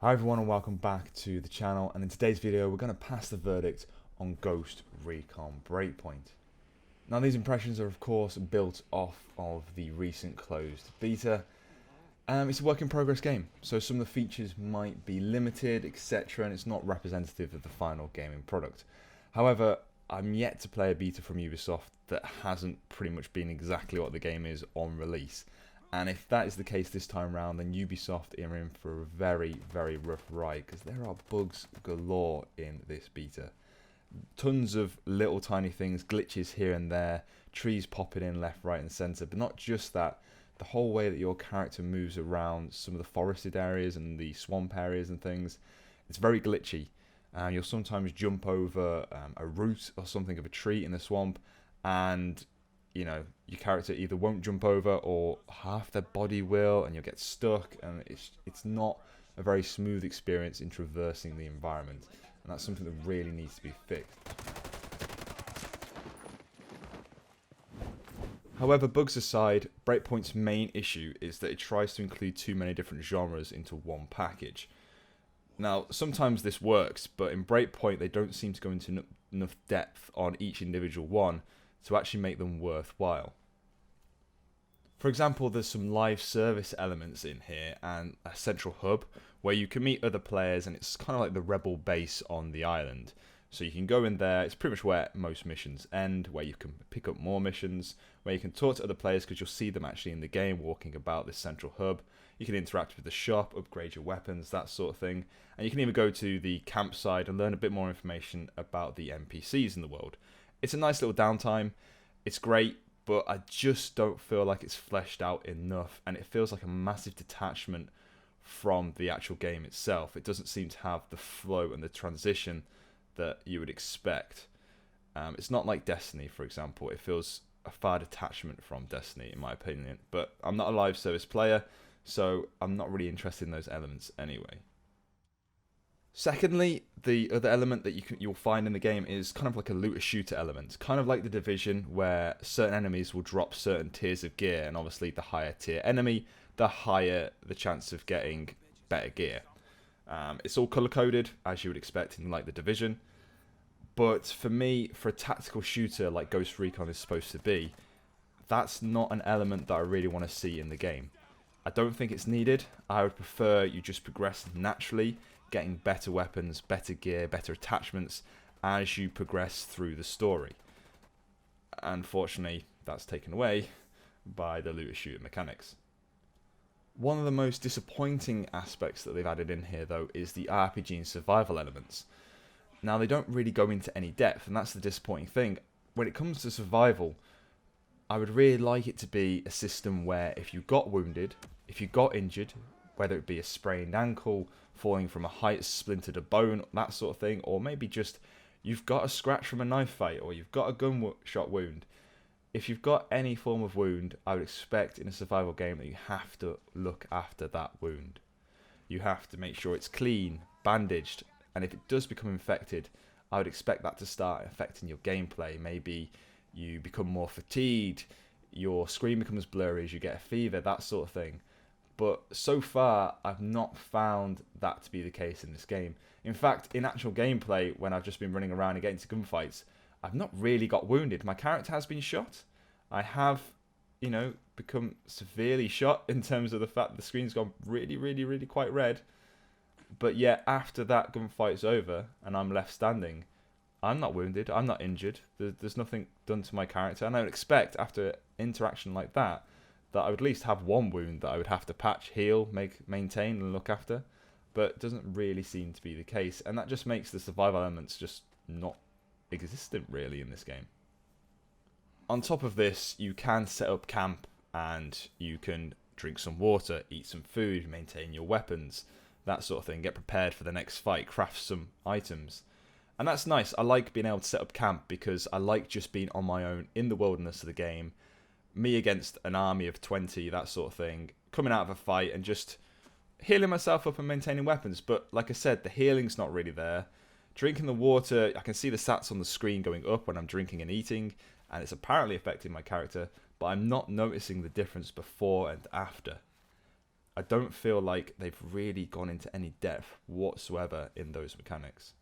Hi everyone and welcome back to the channel, and in today's video we're going to pass the verdict on Ghost Recon Breakpoint. Now these impressions are of course built off of the recent closed beta. It's a work in progress game, so some of the features might be limited, etc, and it's not representative of the final gaming product. However, I'm yet to play a beta from Ubisoft that hasn't pretty much been exactly what the game is on release. And if that is the case this time around, then Ubisoft are in for a very, very rough ride, because there are bugs galore in this beta. Tons of little tiny things, glitches here and there, trees popping in left, right and centre, but not just that. The whole way that your character moves around some of the forested areas and the swamp areas and things, it's very glitchy. You'll sometimes jump over a root or something of a tree in the swamp, and you know, your character either won't jump over or half their body will, and you'll get stuck, and it's not a very smooth experience in traversing the environment, and that's something that really needs to be fixed. However, bugs aside, Breakpoint's main issue is that it tries to include too many different genres into one package. Now, sometimes this works, but in Breakpoint they don't seem to go into enough depth on each individual one to actually make them worthwhile. For example, there's some live service elements in here and a central hub where you can meet other players, and it's kind of like the rebel base on the island. So you can go in there, it's pretty much where most missions end, where you can pick up more missions, where you can talk to other players because you'll see them actually in the game walking about this central hub. You can interact with the shop, upgrade your weapons, that sort of thing. And you can even go to the campsite and learn a bit more information about the NPCs in the world. It's a nice little downtime, it's great, but I just don't feel like it's fleshed out enough, and it feels like a massive detachment from the actual game itself. It doesn't seem to have the flow and the transition that you would expect. It's not like Destiny, for example. It feels a far detachment from Destiny, in my opinion, but I'm not a live service player, so I'm not really interested in those elements anyway. Secondly, the other element that you'll find in the game is kind of like a looter shooter element, kind of like the Division, where certain enemies will drop certain tiers of gear, and obviously the higher tier enemy, the higher the chance of getting better gear. It's all color coded, as you would expect in like the Division, but for me, for a tactical shooter like Ghost Recon is supposed to be, that's not an element that I really want to see in the game. I don't think it's needed. I would prefer you just progress naturally, getting better weapons, better gear, better attachments as you progress through the story. Unfortunately, that's taken away by the looter shooter mechanics. One of the most disappointing aspects that they've added in here, though, is the RPG and survival elements. Now, they don't really go into any depth, and that's the disappointing thing. When it comes to survival, I would really like it to be a system where if you got wounded, if you got injured, whether it be a sprained ankle, falling from a height, splintered a bone, that sort of thing, or maybe just you've got a scratch from a knife fight, or you've got a gunshot wound. If you've got any form of wound, I would expect in a survival game that you have to look after that wound. You have to make sure it's clean, bandaged, and if it does become infected, I would expect that to start affecting your gameplay. Maybe you become more fatigued, your screen becomes blurry as you get a fever, that sort of thing. But so far, I've not found that to be the case in this game. In fact, in actual gameplay, when I've just been running around and getting into gunfights, I've not really got wounded. My character has been shot. I have, become severely shot in terms of the fact that the screen's gone really, really, really quite red. But yet, after that gunfight's over and I'm left standing, I'm not wounded, I'm not injured. There's nothing done to my character. And I would expect, after interaction like that I would at least have one wound that I would have to patch, heal, maintain and look after, but it doesn't really seem to be the case, and that just makes the survival elements just not existent really in this game. On top of this, you can set up camp and you can drink some water, eat some food, maintain your weapons, that sort of thing, get prepared for the next fight, craft some items. And that's nice. I like being able to set up camp because I like just being on my own in the wilderness of the game, me against an army of 20, that sort of thing, coming out of a fight and just healing myself up and maintaining weapons. But like I said, the healing's not really there. Drinking the water, I can see the stats on the screen going up when I'm drinking and eating, and it's apparently affecting my character, but I'm not noticing the difference before and after. I don't feel like they've really gone into any depth whatsoever in those mechanics.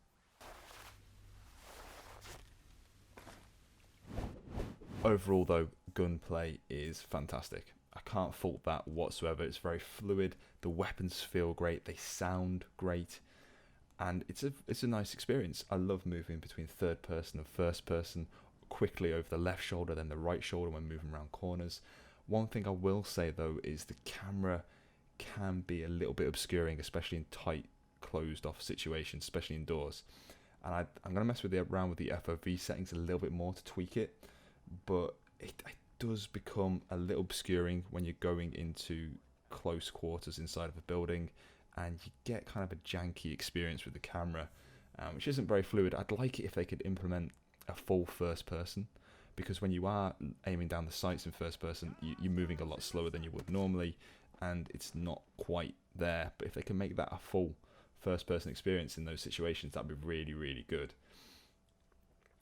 Overall though, gunplay is fantastic. I can't fault that whatsoever. It's very fluid, the weapons feel great, they sound great, and it's a nice experience. I love moving between third person and first person, quickly over the left shoulder, then the right shoulder when moving around corners. One thing I will say though is the camera can be a little bit obscuring, especially in tight, closed off situations, especially indoors. And I'm going to mess around with the FOV settings a little bit more to tweak it, but it does become a little obscuring when you're going into close quarters inside of a building, and you get kind of a janky experience with the camera, which isn't very fluid. I'd like it if they could implement a full first person, because when you are aiming down the sights in first person, you're moving a lot slower than you would normally, and it's not quite there. But if they can make that a full first person experience in those situations, that'd be really, really good.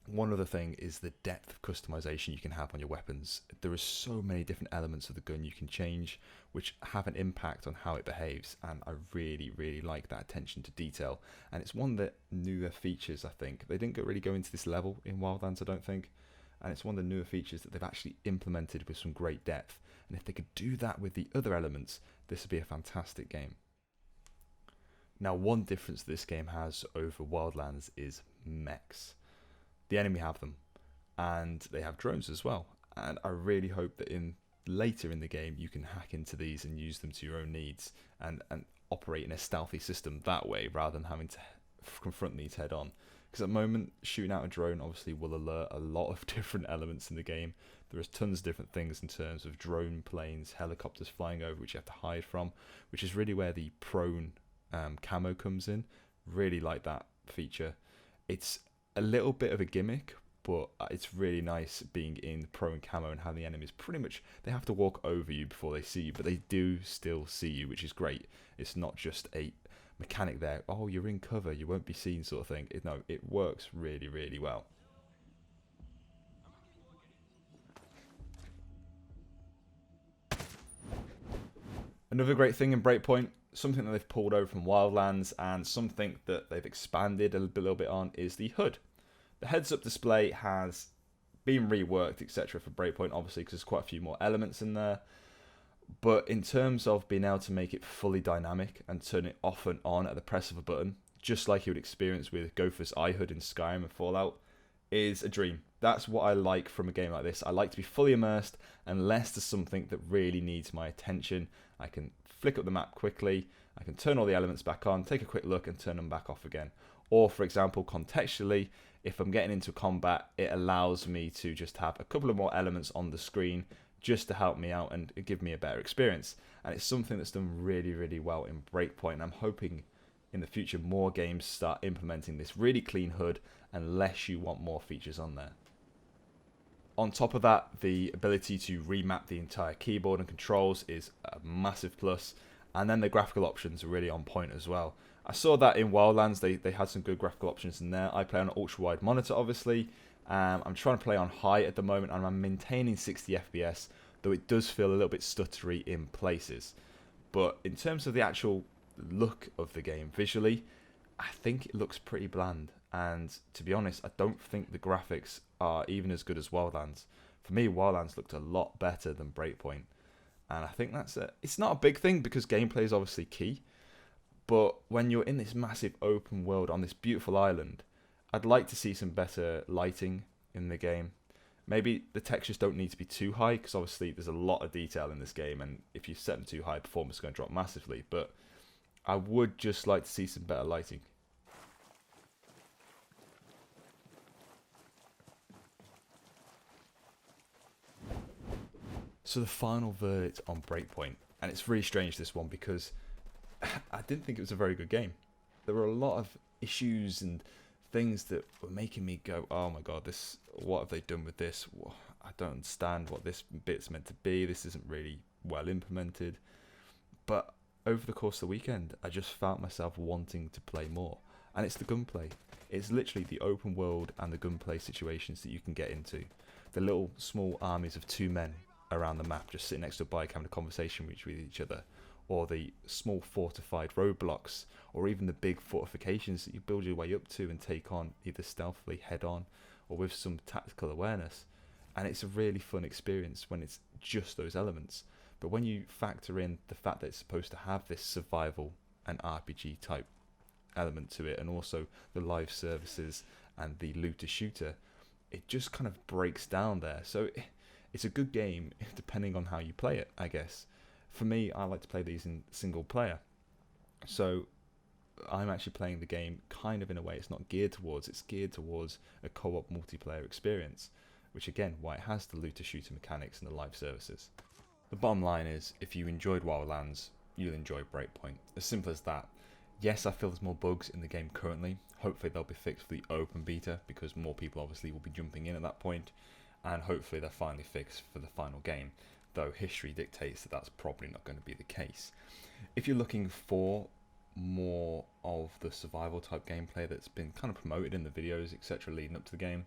One other thing is the depth of customization you can have on your weapons. There are so many different elements of the gun you can change, which have an impact on how it behaves, and I really, really like that attention to detail. And it's one of the newer features, I think. They didn't really go into this level in Wildlands, I don't think, and it's one of the newer features that they've actually implemented with some great depth. And if they could do that with the other elements, this would be a fantastic game. Now, one difference this game has over Wildlands is mechs. The enemy have them, and they have drones as well, and I really hope that later in the game you can hack into these and use them to your own needs, and operate in a stealthy system that way rather than having to confront these head on. Because at the moment, shooting out a drone obviously will alert a lot of different elements in the game. There is tons of different things in terms of drone, planes, helicopters flying over, which you have to hide from, which is really where the prone camo comes in. Really like that feature. It's a little bit of a gimmick, but it's really nice being in prone camo and having the enemies pretty much, they have to walk over you before they see you, but they do still see you, which is great. It's not just a mechanic there, oh, you're in cover, you won't be seen sort of thing. No, it works really, really well. Another great thing in Breakpoint, something that they've pulled over from Wildlands and something that they've expanded a little bit on, is the HUD. The heads-up display has been reworked, etc. for Breakpoint, obviously, because there's quite a few more elements in there. But in terms of being able to make it fully dynamic and turn it off and on at the press of a button, just like you would experience with Gopher's iHUD in Skyrim and Fallout, is a dream. That's what I like from a game like this. I like to be fully immersed unless there's something that really needs my attention. I can flick up the map quickly, I can turn all the elements back on, take a quick look and turn them back off again. Or for example, contextually, if I'm getting into combat, it allows me to just have a couple of more elements on the screen just to help me out and give me a better experience. And it's something that's done really, really well in Breakpoint. And I'm hoping in the future more games start implementing this really clean HUD unless you want more features on there. On top of that, the ability to remap the entire keyboard and controls is a massive plus, and then the graphical options are really on point as well. I saw that in Wildlands, they had some good graphical options in there. I play on an ultra-wide monitor, obviously. I'm trying to play on high at the moment, and I'm maintaining 60 FPS, though it does feel a little bit stuttery in places. But in terms of the actual look of the game visually, I think it looks pretty bland. And to be honest, I don't think the graphics are even as good as Wildlands. For me, Wildlands looked a lot better than Breakpoint. And I think it's not a big thing because gameplay is obviously key. But when you're in this massive open world on this beautiful island, I'd like to see some better lighting in the game. Maybe the textures don't need to be too high because obviously there's a lot of detail in this game, and if you set them too high, performance is going to drop massively. But I would just like to see some better lighting. So the final verdict on Breakpoint, and it's really strange this one because I didn't think it was a very good game. There were a lot of issues and things that were making me go, oh my god, what have they done with this? I don't understand what this bit's meant to be. This isn't really well implemented. But over the course of the weekend, I just found myself wanting to play more. And it's the gunplay. It's literally the open world and the gunplay situations that you can get into. The little small armies of two men around the map just sitting next to a bike having a conversation with each other, or the small fortified roadblocks, or even the big fortifications that you build your way up to and take on either stealthily, head on, or with some tactical awareness. And it's a really fun experience when it's just those elements. But when you factor in the fact that it's supposed to have this survival and RPG type element to it, and also the live services and the looter shooter, it just kind of breaks down there. So it's a good game depending on how you play it, I guess. For me, I like to play these in single player. So I'm actually playing the game kind of in a way it's not geared towards. It's geared towards a co-op multiplayer experience, which again, why it has the looter shooter mechanics and the live services. The bottom line is, if you enjoyed Wildlands, you'll enjoy Breakpoint. As simple as that. Yes, I feel there's more bugs in the game currently. Hopefully they'll be fixed for the open beta, because more people obviously will be jumping in at that point, and hopefully they're finally fixed for the final game, though history dictates that that's probably not going to be the case. If you're looking for more of the survival type gameplay that's been kind of promoted in the videos, etc., leading up to the game,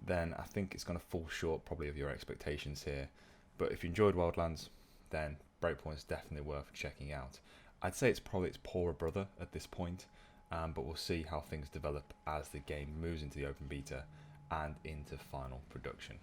then I think it's going to fall short probably of your expectations here. But if you enjoyed Wildlands, then Breakpoint is definitely worth checking out. I'd say it's probably its poorer brother at this point, but we'll see how things develop as the game moves into the open beta and into final production.